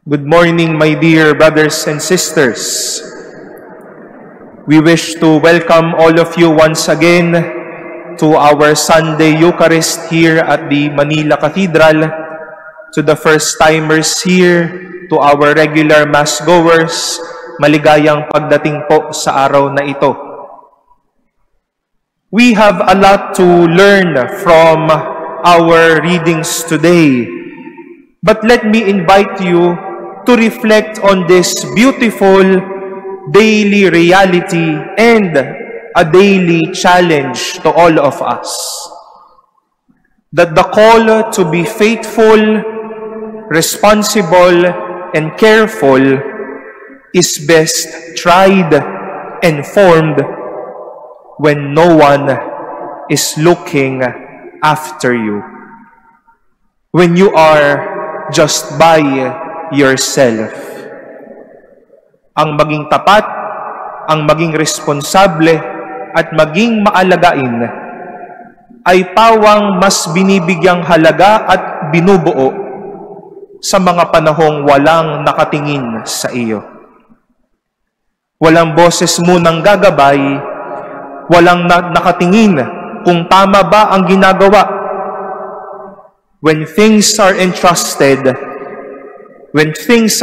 Good morning, my dear brothers and sisters. We wish to welcome all of you once again to our Sunday Eucharist here at the Manila Cathedral, to the first-timers here, to our regular Mass-goers, maligayang pagdating po sa araw na ito. We have a lot to learn from our readings today, but let me invite you to reflect on this beautiful daily reality and a daily challenge to all of us. That the call to be faithful, responsible, and careful is best tried and formed when no one is looking after you. When you are just by yourself. Ang maging tapat, ang maging responsable, at maging maalagain ay pawang mas binibigyang halaga at binubuo sa mga panahong walang nakatingin sa iyo. Walang boses munang gagabay, walang nakatingin kung tama ba ang ginagawa. When things are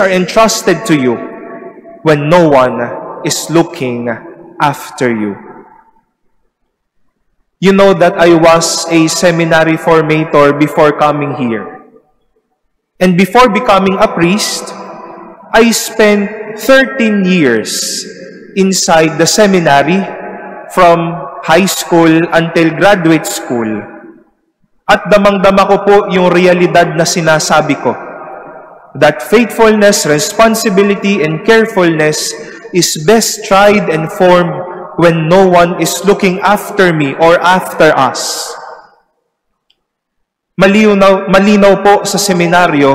entrusted to you, when no one is looking after you. You know that I was a seminary formator before coming here. And before becoming a priest, I spent 13 years inside the seminary from high school until graduate school. At damang-dama ko po yung realidad na sinasabi ko, that faithfulness, responsibility, and carefulness is best tried and formed when no one is looking after me or after us. Malinaw po sa seminaryo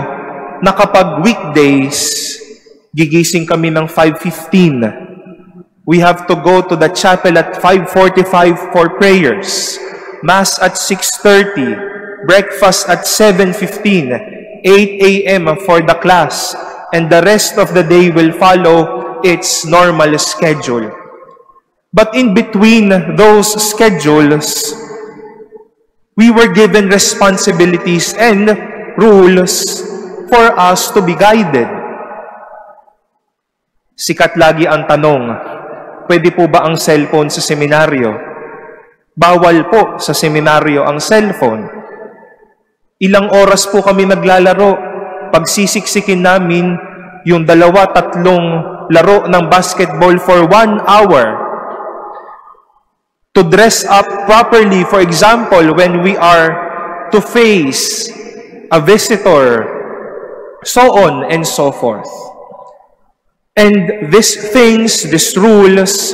na kapag weekdays, gigising kami ng 5:15. We have to go to the chapel at 5:45 for prayers, Mass at 6:30, breakfast at 7:15, 8 a.m. for the class, and the rest of the day will follow its normal schedule. But in between those schedules, we were given responsibilities and rules for us to be guided. Sikat lagi ang tanong, pwede po ba ang cellphone sa seminaryo? Bawal po sa seminaryo ang cellphone. Ilang oras po kami naglalaro, pagsisiksikin namin yung 2-3 laro ng basketball for 1 hour. To dress up properly, for example, when we are to face a visitor, so on and so forth. And these things, these rules,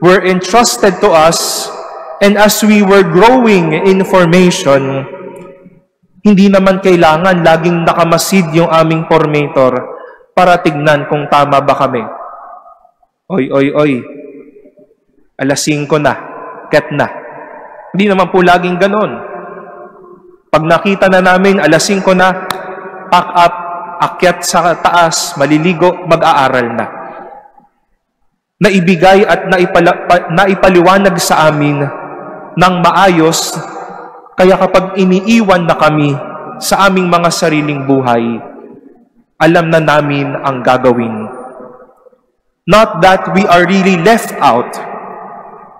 were entrusted to us, and as we were growing in formation, hindi naman kailangan laging nakamasid yung aming formator para tignan kung tama ba kami. Oy, alas 5 na, ket na. Hindi naman po laging ganon. Pag nakita na namin, alas 5 na, pack up, akyat sa taas, maliligo, mag-aaral na. Naibigay at naipaliwanag sa amin ng maayos. Kaya kapag iniiwan na kami sa aming mga sariling buhay, alam na namin ang gagawin. Not that we are really left out,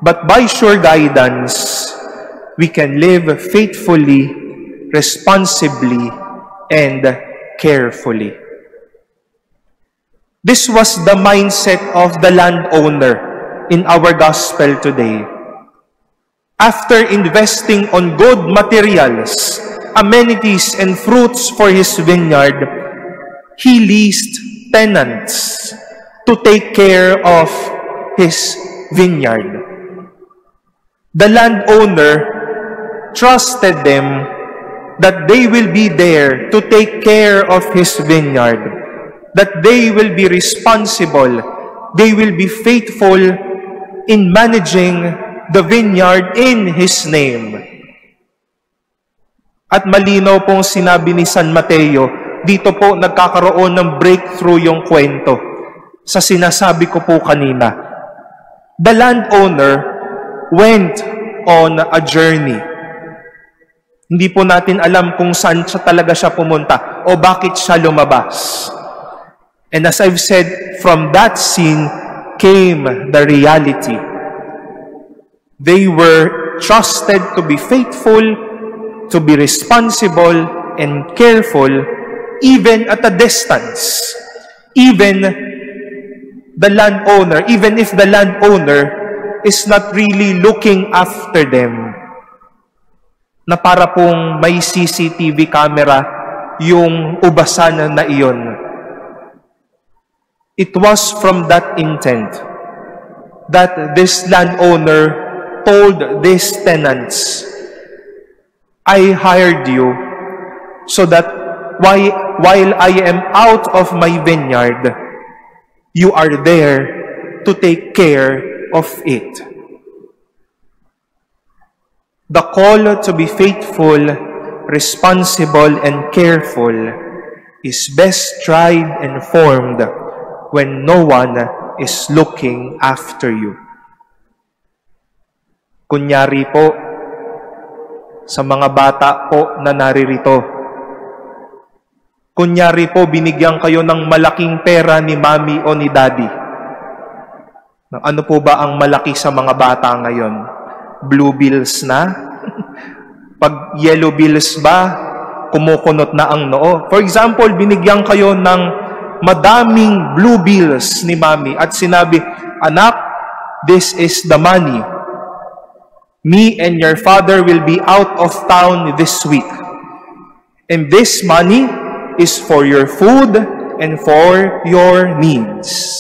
but by sure guidance, we can live faithfully, responsibly, and carefully. This was the mindset of the landowner in our gospel today. After investing on good materials, amenities, and fruits for his vineyard, he leased tenants to take care of his vineyard. The landowner trusted them that they will be there to take care of his vineyard, that they will be responsible, they will be faithful in managing the vineyard in His name. At malinaw pong sinabi ni San Mateo dito po nagkakaroon ng breakthrough yung kwento sa sinasabi ko po kanina. The landowner went on a journey. Hindi po natin alam kung saan talaga siya pumunta o bakit siya lumabas. And as I've said, from that scene came the reality. They were trusted to be faithful, to be responsible and careful, even at a distance. Even if the landowner is not really looking after them, na para pong may CCTV camera yung ubasan na iyon. It was from that intent that this landowner told these tenants, I hired you so that while I am out of my vineyard, you are there to take care of it. The call to be faithful, responsible, and careful is best tried and formed when no one is looking after you. Kunyari po, sa mga bata po na naririto, kunyari po binigyan kayo ng malaking pera ni mami o ni daddy. Ano po ba ang malaki sa mga bata ngayon? Blue bills na? Pag yellow bills ba, kumukunot na ang noo? For example, binigyan kayo ng madaming blue bills ni mami at sinabi, anak, this is the money. Me and your father will be out of town this week. And this money is for your food and for your needs.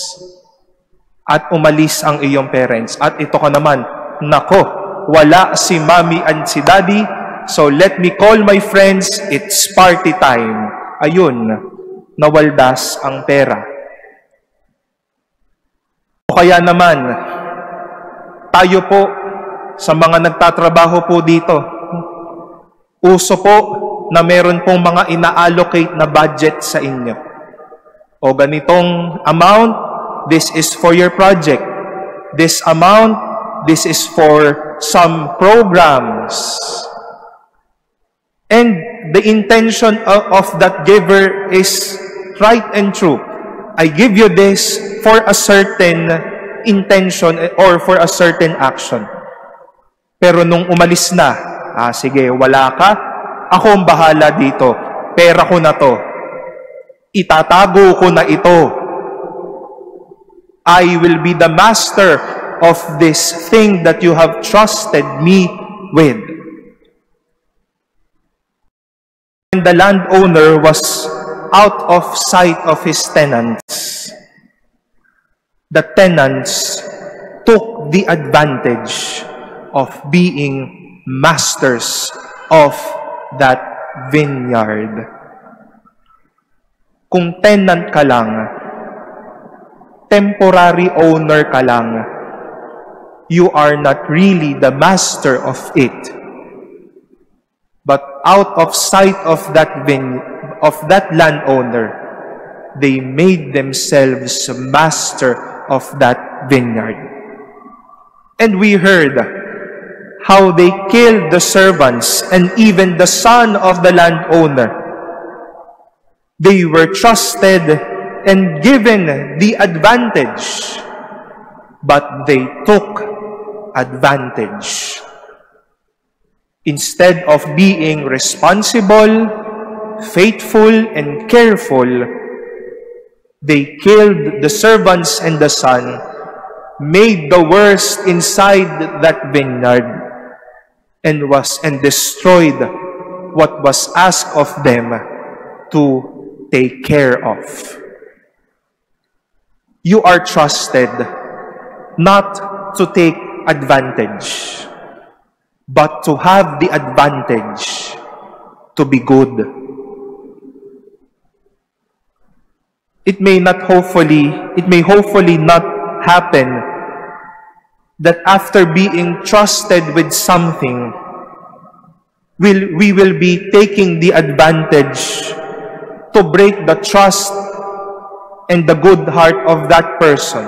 At umalis ang iyong parents. At ito ka naman, nako, wala si mami and si daddy, so let me call my friends, it's party time. Ayun, nawaldas ang pera. O kaya naman, tayo po, sa mga nagtatrabaho po dito, uso po na meron pong mga ina-allocate na budget sa inyo. O ganitong amount, this is for your project. This amount, this is for some programs. And the intention of that giver is right and true. I give you this for a certain intention or for a certain action. Pero nung umalis na, sige, wala ka, ako ang bahala dito. Pera ko na to. Itatago ko na ito. I will be the master of this thing that you have trusted me with. When the landowner was out of sight of his tenants, the tenants took the advantage of being masters of that vineyard. Kung tenant ka lang, temporary owner ka lang, you are not really the master of it. But out of sight of that landowner, they made themselves master of that vineyard. And we heard how they killed the servants and even the son of the landowner. They were trusted and given the advantage, but they took advantage. Instead of being responsible, faithful, and careful, they killed the servants and the son, made the worst inside that vineyard, and destroyed what was asked of them to take care of. You are trusted not to take advantage, but to have the advantage to be good. It may hopefully not happen that after being trusted with something, we will be taking the advantage to break the trust and the good heart of that person.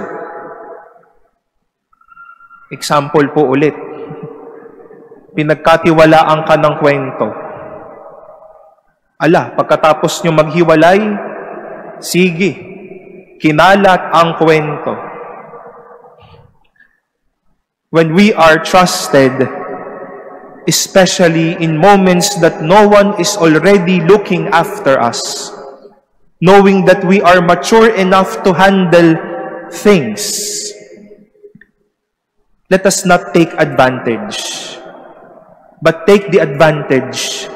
Example po ulit. Pinagkatiwalaan ka ng kwento. Pagkatapos nyo maghiwalay, sige, kinalat ang kwento. When we are trusted, especially in moments that no one is already looking after us, knowing that we are mature enough to handle things, let us not take advantage, but take the advantage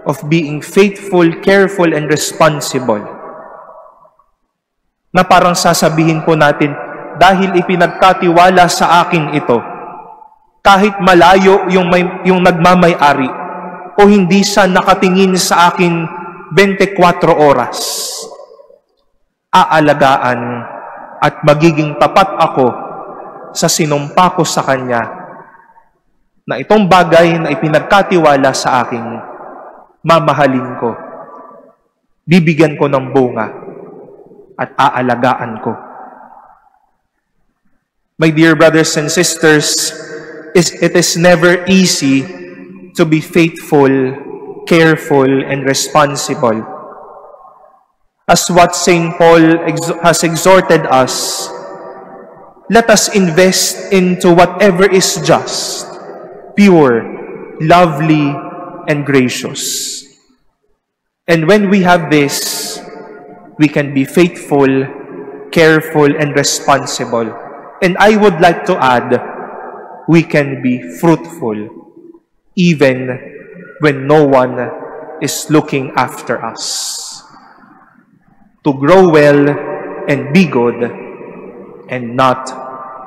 of being faithful, careful, and responsible. Na parang sasabihin po natin, dahil ipinagkatiwala sa akin ito, kahit malayo yung nagmamay-ari o hindi siya nakatingin sa akin 24 oras, aalagaan at magiging tapat ako sa sinumpa ko sa Kanya na itong bagay na ipinagkatiwala sa akin, mamahalin ko, bibigyan ko ng bunga, at aalagaan ko. My dear brothers and sisters, it is never easy to be faithful, careful, and responsible. As what St. Paul has exhorted us, let us invest into whatever is just, pure, lovely, and gracious. And when we have this, we can be faithful, careful, and responsible. And I would like to add, we can be fruitful, even when no one is looking after us. To grow well and be good, and not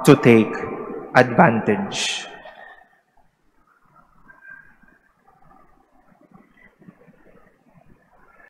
to take advantage.